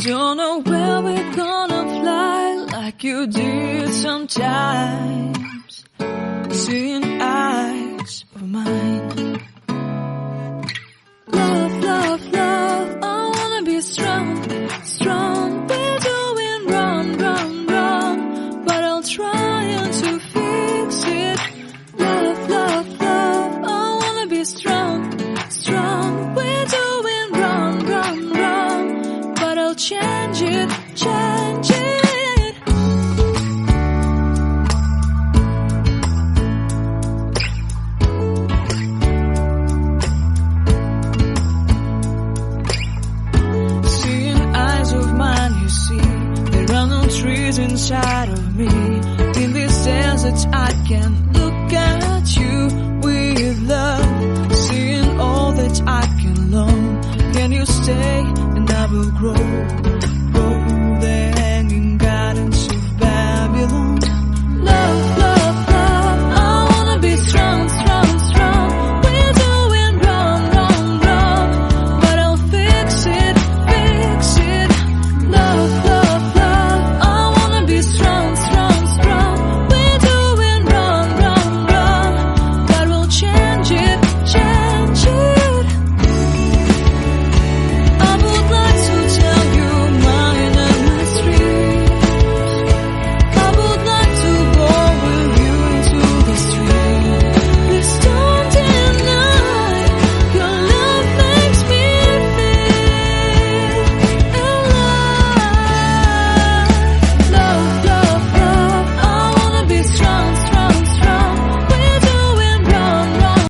don't know where we're gonna fly like you did sometimes. Seeing eyes of mine. Love, love, love, I wanna be strong, strong. We're doing wrong, wrong, wrong, but I'll try to fix it. Love, love, love, I wanna be strong, strong. We're doing wrong, wrong, wrong, but I'll change it, change it. Trees inside of me. In this desert I can look at you with love. Seeing all that I can learn. Can you stay and I will grow?